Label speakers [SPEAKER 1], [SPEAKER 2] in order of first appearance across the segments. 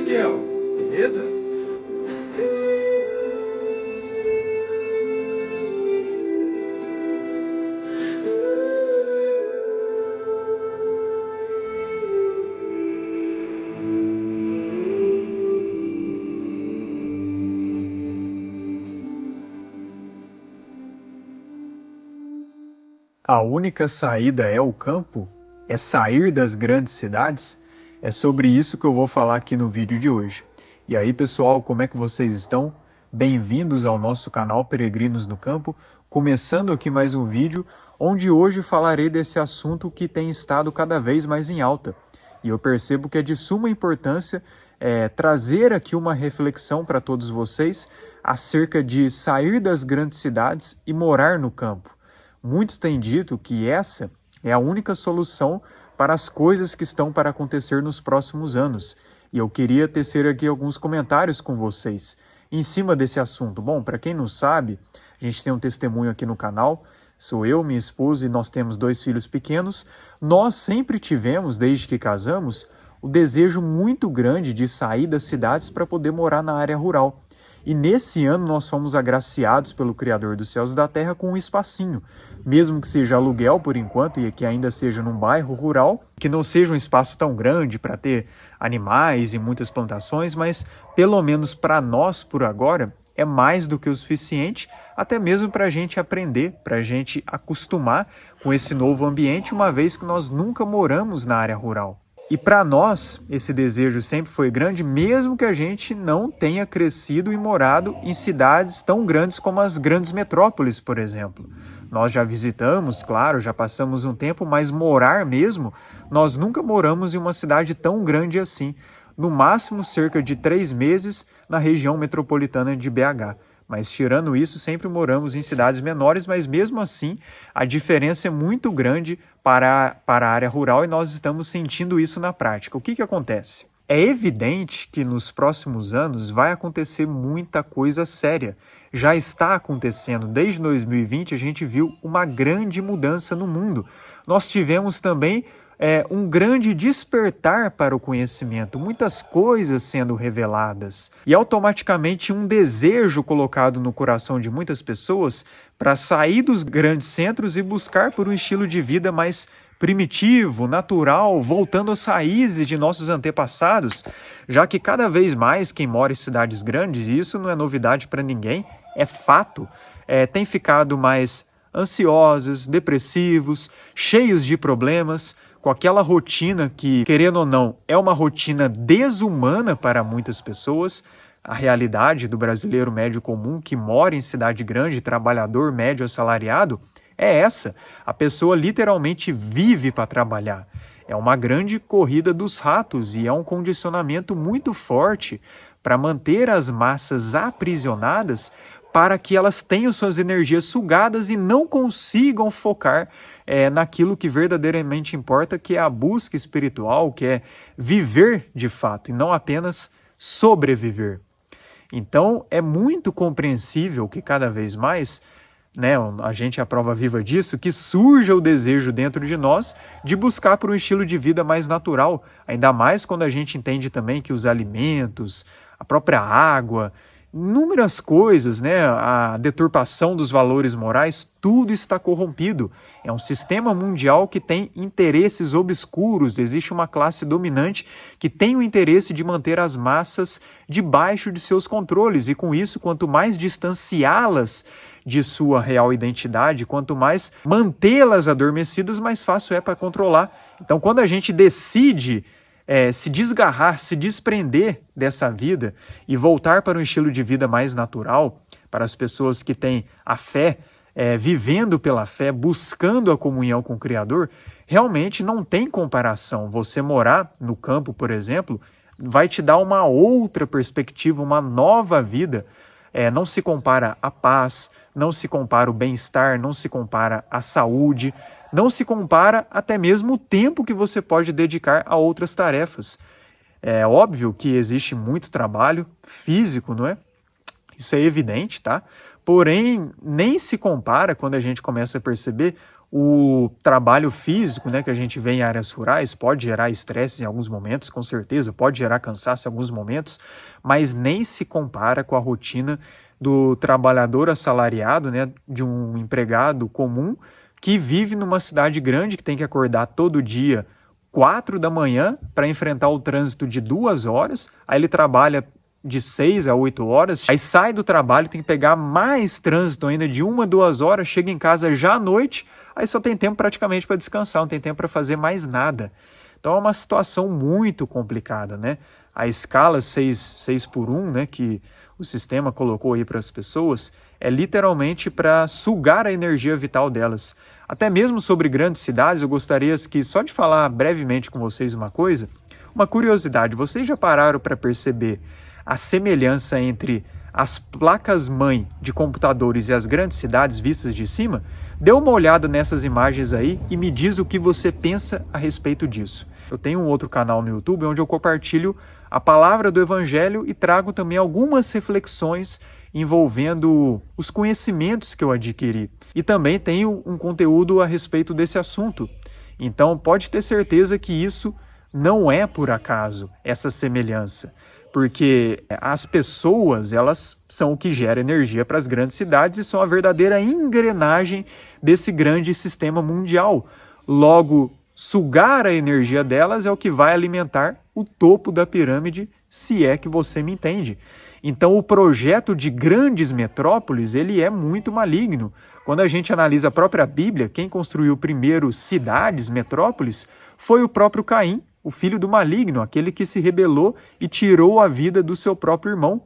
[SPEAKER 1] Miguel, beleza?
[SPEAKER 2] A única saída é o campo? É sair das grandes cidades? É sobre isso que eu vou falar aqui no vídeo de hoje. E aí, pessoal, como é que vocês estão? Bem-vindos ao nosso canal Peregrinos no Campo, começando aqui mais um vídeo onde hoje falarei desse assunto que tem estado cada vez mais em alta. E eu percebo que é de suma importância trazer aqui uma reflexão para todos vocês acerca de sair das grandes cidades e morar no campo. Muitos têm dito que essa é a única solução para as coisas que estão para acontecer nos próximos anos. E eu queria tecer aqui alguns comentários com vocês em cima desse assunto. Bom, para quem não sabe, a gente tem um testemunho aqui no canal. Sou eu, minha esposa e nós temos 2 filhos pequenos. Nós sempre tivemos, desde que casamos, o desejo muito grande de sair das cidades para poder morar na área rural. E nesse ano nós fomos agraciados pelo Criador dos céus e da terra com um espacinho, mesmo que seja aluguel por enquanto e que ainda seja num bairro rural, que não seja um espaço tão grande para ter animais e muitas plantações, mas pelo menos para nós por agora é mais do que o suficiente, até mesmo para a gente aprender, para a gente acostumar com esse novo ambiente, uma vez que nós nunca moramos na área rural. E para nós, esse desejo sempre foi grande, mesmo que a gente não tenha crescido e morado em cidades tão grandes como as grandes metrópoles, por exemplo. Nós já visitamos, claro, já passamos um tempo, mas morar mesmo, nós nunca moramos em uma cidade tão grande assim. No máximo, cerca de 3 meses na região metropolitana de BH. Mas tirando isso, sempre moramos em cidades menores, mas mesmo assim a diferença é muito grande para a área rural e nós estamos sentindo isso na prática. O que acontece? É evidente que nos próximos anos vai acontecer muita coisa séria. Já está acontecendo. Desde 2020 a gente viu uma grande mudança no mundo. Nós tivemos também um grande despertar para o conhecimento, muitas coisas sendo reveladas e automaticamente um desejo colocado no coração de muitas pessoas para sair dos grandes centros e buscar por um estilo de vida mais primitivo, natural, voltando às raízes de nossos antepassados, já que cada vez mais quem mora em cidades grandes, e isso não é novidade para ninguém, é fato, tem ficado mais ansiosos, depressivos, cheios de problemas, com aquela rotina que, querendo ou não, é uma rotina desumana para muitas pessoas. A realidade do brasileiro médio comum que mora em cidade grande, trabalhador médio assalariado, é essa. A pessoa literalmente vive para trabalhar. É uma grande corrida dos ratos e é um condicionamento muito forte para manter as massas aprisionadas para que elas tenham suas energias sugadas e não consigam focar naquilo que verdadeiramente importa, que é a busca espiritual, que é viver de fato e não apenas sobreviver. Então é muito compreensível que cada vez mais, a gente é a prova viva disso, que surja o desejo dentro de nós de buscar por um estilo de vida mais natural, ainda mais quando a gente entende também que os alimentos, a própria água, inúmeras coisas, a deturpação dos valores morais, tudo está corrompido. É um sistema mundial que tem interesses obscuros, existe uma classe dominante que tem o interesse de manter as massas debaixo de seus controles e com isso, quanto mais distanciá-las de sua real identidade, quanto mais mantê-las adormecidas, mais fácil é para controlar. Então, quando a gente decide se desgarrar, se desprender dessa vida e voltar para um estilo de vida mais natural, para as pessoas que têm a fé, vivendo pela fé, buscando a comunhão com o Criador, realmente não tem comparação. Você morar no campo, por exemplo, vai te dar uma outra perspectiva, uma nova vida. Não se compara a paz, não se compara o bem-estar, não se compara a saúde, não se compara até mesmo o tempo que você pode dedicar a outras tarefas. É óbvio que existe muito trabalho físico, não é? Isso é evidente, tá? Porém, nem se compara quando a gente começa a perceber o trabalho físico, né, que a gente vê em áreas rurais. Pode gerar estresse em alguns momentos, com certeza, pode gerar cansaço em alguns momentos, mas nem se compara com a rotina do trabalhador assalariado, né, de um empregado comum que vive numa cidade grande, que tem que acordar todo dia 4 da manhã para enfrentar o trânsito de 2 horas, aí ele trabalha de 6 a 8 horas, aí sai do trabalho, tem que pegar mais trânsito ainda de 1 a 2 horas, chega em casa já à noite, aí só tem tempo praticamente para descansar, não tem tempo para fazer mais nada. Então é uma situação muito complicada, né? A escala 6x1, né, que o sistema colocou aí para as pessoas, é literalmente para sugar a energia vital delas. Até mesmo sobre grandes cidades, eu gostaria que só de falar brevemente com vocês uma coisa, uma curiosidade. Vocês já pararam para perceber a semelhança entre as placas-mãe de computadores e as grandes cidades vistas de cima? Dê uma olhada nessas imagens aí e me diz o que você pensa a respeito disso. Eu tenho um outro canal no YouTube onde eu compartilho a palavra do Evangelho e trago também algumas reflexões envolvendo os conhecimentos que eu adquiri. E também tenho um conteúdo a respeito desse assunto. Então pode ter certeza que isso não é por acaso, essa semelhança. Porque as pessoas, elas são o que gera energia para as grandes cidades e são a verdadeira engrenagem desse grande sistema mundial. Logo, sugar a energia delas é o que vai alimentar o topo da pirâmide, se é que você me entende. Então, o projeto de grandes metrópoles, ele é muito maligno. Quando a gente analisa a própria Bíblia, quem construiu primeiro cidades, metrópoles, foi o próprio Caim, o filho do maligno, aquele que se rebelou e tirou a vida do seu próprio irmão.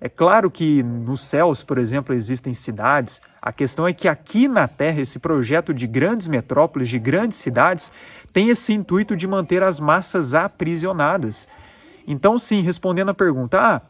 [SPEAKER 2] É claro que nos céus, por exemplo, existem cidades. A questão é que aqui na Terra, esse projeto de grandes metrópoles, de grandes cidades, tem esse intuito de manter as massas aprisionadas. Então, sim, respondendo a pergunta,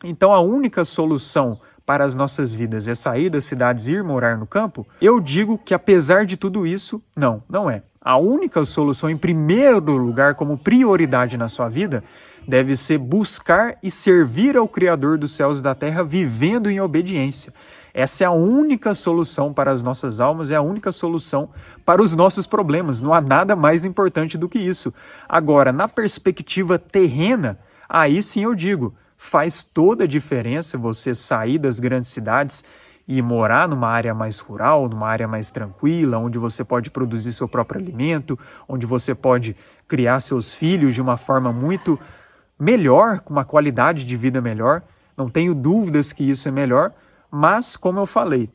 [SPEAKER 2] então a única solução para as nossas vidas é sair das cidades e ir morar no campo? Eu digo que apesar de tudo isso, não é. A única solução, em primeiro lugar, como prioridade na sua vida, deve ser buscar e servir ao Criador dos céus e da terra, vivendo em obediência. Essa é a única solução para as nossas almas, é a única solução para os nossos problemas. Não há nada mais importante do que isso. Agora, na perspectiva terrena, aí sim eu digo, faz toda a diferença você sair das grandes cidades e morar numa área mais rural, numa área mais tranquila, onde você pode produzir seu próprio alimento, onde você pode criar seus filhos de uma forma muito melhor, com uma qualidade de vida melhor. Não tenho dúvidas que isso é melhor, mas, como eu falei,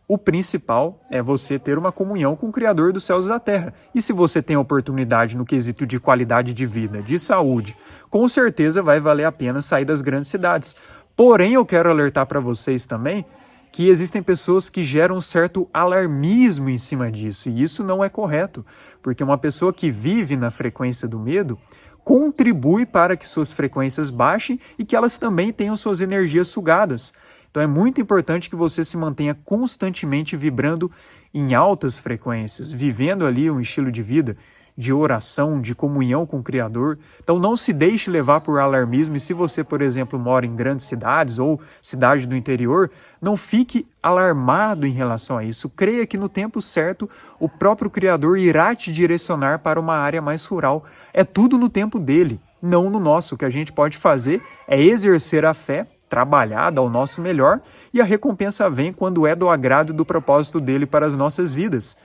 [SPEAKER 2] o principal é você ter uma comunhão com o Criador dos céus e da terra. E se você tem oportunidade no quesito de qualidade de vida, de saúde, com certeza vai valer a pena sair das grandes cidades. Porém, eu quero alertar para vocês também que existem pessoas que geram um certo alarmismo em cima disso, e isso não é correto, porque uma pessoa que vive na frequência do medo contribui para que suas frequências baixem e que elas também tenham suas energias sugadas. Então é muito importante que você se mantenha constantemente vibrando em altas frequências, vivendo ali um estilo de vida de oração, de comunhão com o Criador. Então não se deixe levar por alarmismo, e se você, por exemplo, mora em grandes cidades ou cidade do interior, não fique alarmado em relação a isso. Creia que no tempo certo o próprio Criador irá te direcionar para uma área mais rural. É tudo no tempo dele, não no nosso. O que a gente pode fazer é exercer a fé, trabalhar, dar o nosso melhor, e a recompensa vem quando é do agrado e do propósito dele para as nossas vidas.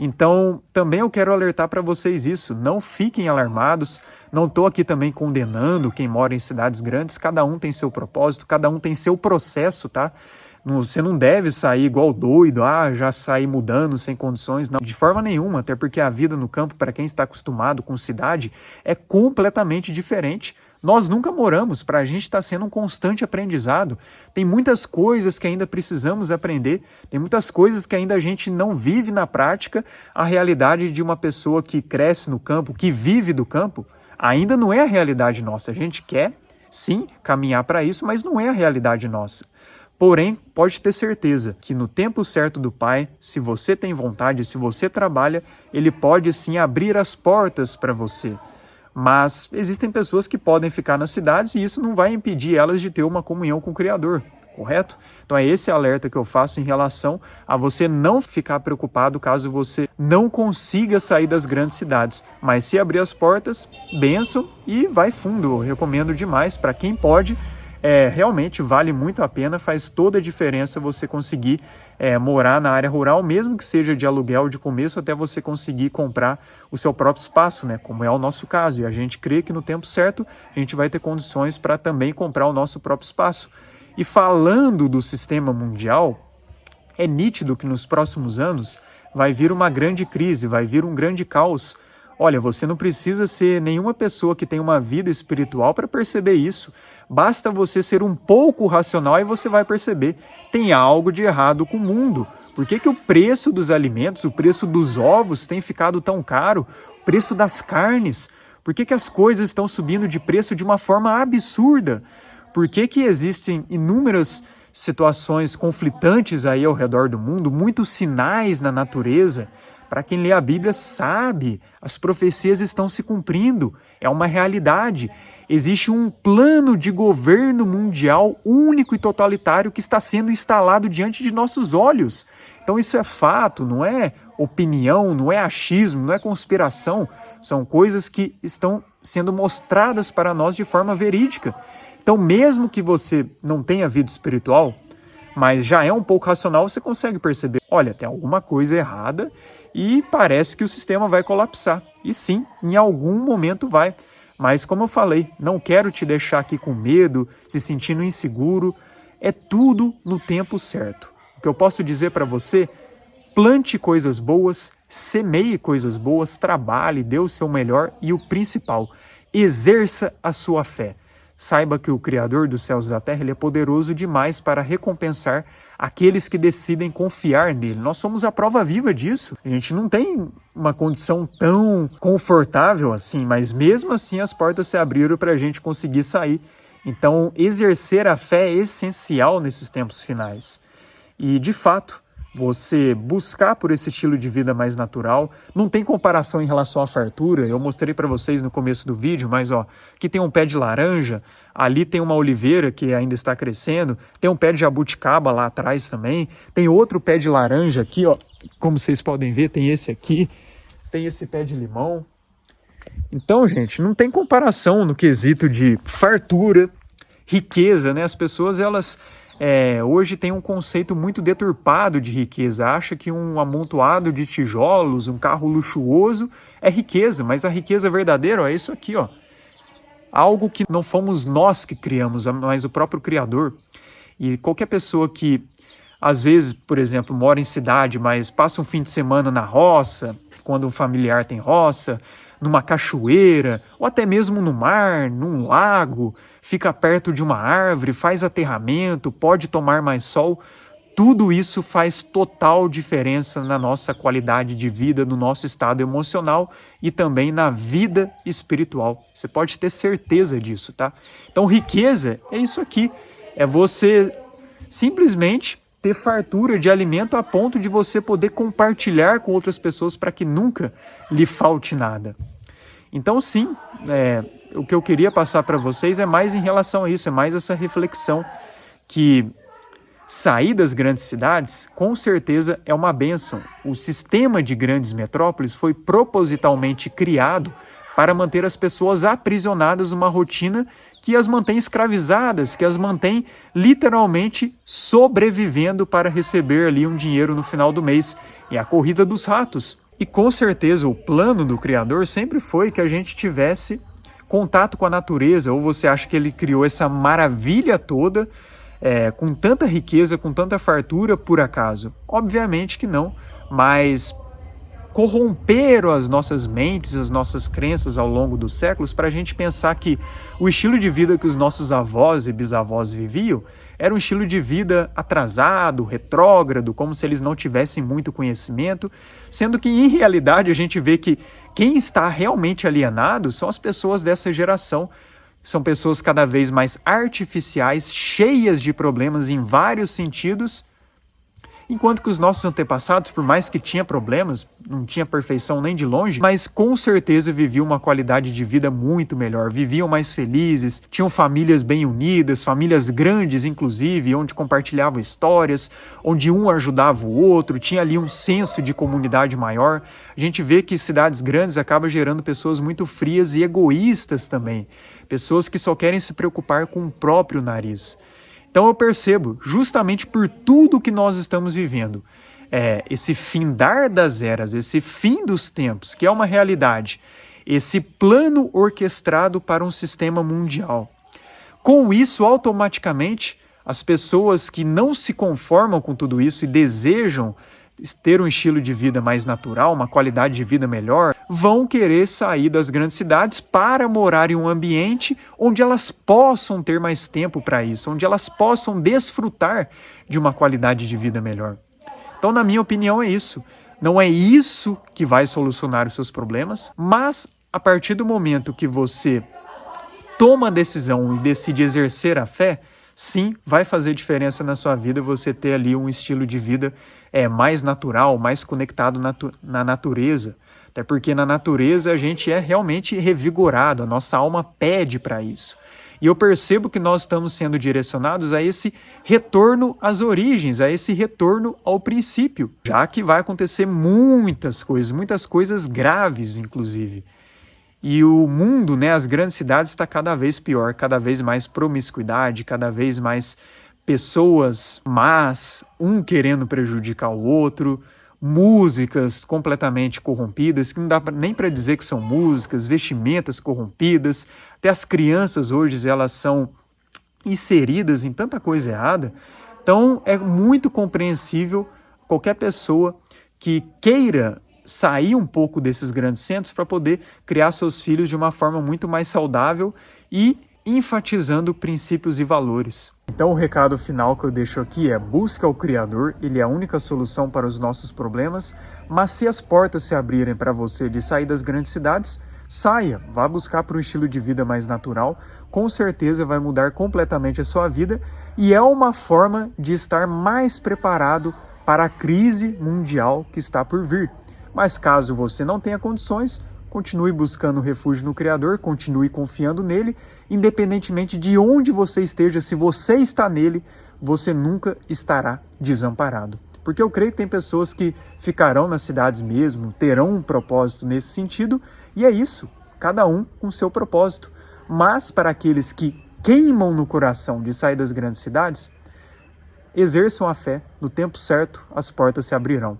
[SPEAKER 2] Então, também eu quero alertar para vocês isso, não fiquem alarmados, não estou aqui também condenando quem mora em cidades grandes, cada um tem seu propósito, cada um tem seu processo, tá? Você não deve sair igual doido, já sair mudando sem condições, não, de forma nenhuma, até porque a vida no campo, para quem está acostumado com cidade, é completamente diferente. Nós nunca moramos, para a gente está sendo um constante aprendizado. Tem muitas coisas que ainda precisamos aprender, tem muitas coisas que ainda a gente não vive na prática. A realidade de uma pessoa que cresce no campo, que vive do campo, ainda não é a realidade nossa. A gente quer, sim, caminhar para isso, mas não é a realidade nossa. Porém, pode ter certeza que no tempo certo do Pai, se você tem vontade, se você trabalha, Ele pode sim abrir as portas para você. Mas existem pessoas que podem ficar nas cidades e isso não vai impedir elas de ter uma comunhão com o Criador, correto? Então é esse alerta que eu faço em relação a você não ficar preocupado caso você não consiga sair das grandes cidades. Mas se abrir as portas, bênção e vai fundo. Eu recomendo demais para quem pode. Realmente vale muito a pena, faz toda a diferença você conseguir morar na área rural, mesmo que seja de aluguel de começo, até você conseguir comprar o seu próprio espaço, né? Como é o nosso caso. E a gente crê que no tempo certo a gente vai ter condições para também comprar o nosso próprio espaço. E falando do sistema mundial, é nítido que nos próximos anos vai vir uma grande crise, vai vir um grande caos. Olha, você não precisa ser nenhuma pessoa que tem uma vida espiritual para perceber isso. Basta você ser um pouco racional e você vai perceber. Tem algo de errado com o mundo. Por que o preço dos alimentos, o preço dos ovos tem ficado tão caro? O preço das carnes? Por que as coisas estão subindo de preço de uma forma absurda? Por que existem inúmeras situações conflitantes aí ao redor do mundo? Muitos sinais na natureza. Para quem lê a Bíblia sabe, as profecias estão se cumprindo. É uma realidade. Existe um plano de governo mundial único e totalitário que está sendo instalado diante de nossos olhos. Então isso é fato, não é opinião, não é achismo, não é conspiração. São coisas que estão sendo mostradas para nós de forma verídica. Então mesmo que você não tenha vida espiritual, mas já é um pouco racional, você consegue perceber, olha, tem alguma coisa errada e parece que o sistema vai colapsar. E sim, em algum momento vai. Mas como eu falei, não quero te deixar aqui com medo, se sentindo inseguro. É tudo no tempo certo. O que eu posso dizer para você, plante coisas boas, semeie coisas boas, trabalhe, dê o seu melhor e o principal, exerça a sua fé. Saiba que o Criador dos céus e da terra ele é poderoso demais para recompensar aqueles que decidem confiar nele. Nós somos a prova viva disso. A gente não tem uma condição tão confortável assim, mas mesmo assim as portas se abriram para a gente conseguir sair. Então, exercer a fé é essencial nesses tempos finais. E, de fato, você buscar por esse estilo de vida mais natural, não tem comparação em relação à fartura. Eu mostrei para vocês no começo do vídeo, mas aqui tem um pé de laranja, ali tem uma oliveira que ainda está crescendo, tem um pé de jabuticaba lá atrás também, tem outro pé de laranja aqui, como vocês podem ver, tem esse aqui, tem esse pé de limão. Então, gente, não tem comparação no quesito de fartura, riqueza, né? As pessoas, elas hoje têm um conceito muito deturpado de riqueza. Acha que um amontoado de tijolos, um carro luxuoso é riqueza, mas a riqueza verdadeira é isso aqui, algo que não fomos nós que criamos, mas o próprio Criador. E qualquer pessoa que, às vezes, por exemplo, mora em cidade, mas passa um fim de semana na roça, quando um familiar tem roça, numa cachoeira, ou até mesmo no mar, num lago, fica perto de uma árvore, faz aterramento, pode tomar mais sol, tudo isso faz total diferença na nossa qualidade de vida, no nosso estado emocional e também na vida espiritual. Você pode ter certeza disso, tá? Então, riqueza é isso aqui, é você simplesmente ter fartura de alimento a ponto de você poder compartilhar com outras pessoas para que nunca lhe falte nada. Então, sim, o que eu queria passar para vocês é mais em relação a isso, é mais essa reflexão que sair das grandes cidades, com certeza, é uma bênção. O sistema de grandes metrópoles foi propositalmente criado para manter as pessoas aprisionadas numa rotina que as mantém escravizadas, que as mantém literalmente sobrevivendo para receber ali um dinheiro no final do mês. É a corrida dos ratos. E com certeza o plano do Criador sempre foi que a gente tivesse contato com a natureza. Ou você acha que ele criou essa maravilha toda com tanta riqueza, com tanta fartura, por acaso? Obviamente que não, mas corromperam as nossas mentes, as nossas crenças ao longo dos séculos para a gente pensar que o estilo de vida que os nossos avós e bisavós viviam era um estilo de vida atrasado, retrógrado, como se eles não tivessem muito conhecimento, sendo que em realidade a gente vê que quem está realmente alienado são as pessoas dessa geração. São pessoas cada vez mais artificiais, cheias de problemas em vários sentidos, enquanto que os nossos antepassados, por mais que tinham problemas, não tinha perfeição nem de longe, mas com certeza viviam uma qualidade de vida muito melhor, viviam mais felizes, tinham famílias bem unidas, famílias grandes inclusive, onde compartilhavam histórias, onde um ajudava o outro, tinha ali um senso de comunidade maior. A gente vê que cidades grandes acabam gerando pessoas muito frias e egoístas também, pessoas que só querem se preocupar com o próprio nariz. Então eu percebo, justamente por tudo que nós estamos vivendo, esse findar das eras, esse fim dos tempos, que é uma realidade, esse plano orquestrado para um sistema mundial. Com isso, automaticamente, as pessoas que não se conformam com tudo isso e desejam ter um estilo de vida mais natural, uma qualidade de vida melhor, vão querer sair das grandes cidades para morar em um ambiente onde elas possam ter mais tempo para isso, onde elas possam desfrutar de uma qualidade de vida melhor. Então, na minha opinião, é isso. Não é isso que vai solucionar os seus problemas, mas a partir do momento que você toma a decisão e decide exercer a fé, sim, vai fazer diferença na sua vida você ter ali um estilo de vida mais natural, mais conectado na natureza. Até porque na natureza a gente é realmente revigorado, a nossa alma pede para isso. E eu percebo que nós estamos sendo direcionados a esse retorno às origens, a esse retorno ao princípio, já que vai acontecer muitas coisas graves, inclusive. E o mundo, as grandes cidades, está cada vez pior, cada vez mais promiscuidade, cada vez mais pessoas más, um querendo prejudicar o outro, músicas completamente corrompidas, que não dá nem para dizer que são músicas, vestimentas corrompidas, até as crianças hoje elas são inseridas em tanta coisa errada. Então é muito compreensível qualquer pessoa que queira sair um pouco desses grandes centros para poder criar seus filhos de uma forma muito mais saudável e enfatizando princípios e valores. Então o recado final que eu deixo aqui é: busca o Criador, Ele é a única solução para os nossos problemas, mas se as portas se abrirem para você de sair das grandes cidades, saia, vá buscar para um estilo de vida mais natural, com certeza vai mudar completamente a sua vida e é uma forma de estar mais preparado para a crise mundial que está por vir. Mas caso você não tenha condições, continue buscando refúgio no Criador, continue confiando nele, independentemente de onde você esteja, se você está nele, você nunca estará desamparado. Porque eu creio que tem pessoas que ficarão nas cidades mesmo, terão um propósito nesse sentido, e é isso, cada um com seu propósito. Mas para aqueles que queimam no coração de sair das grandes cidades, exerçam a fé, no tempo certo as portas se abrirão.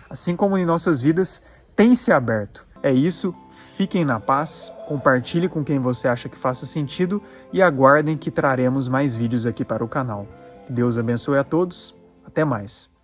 [SPEAKER 2] Assim como em nossas vidas tem se aberto. É isso, fiquem na paz, compartilhe com quem você acha que faça sentido e aguardem que traremos mais vídeos aqui para o canal. Que Deus abençoe a todos, até mais.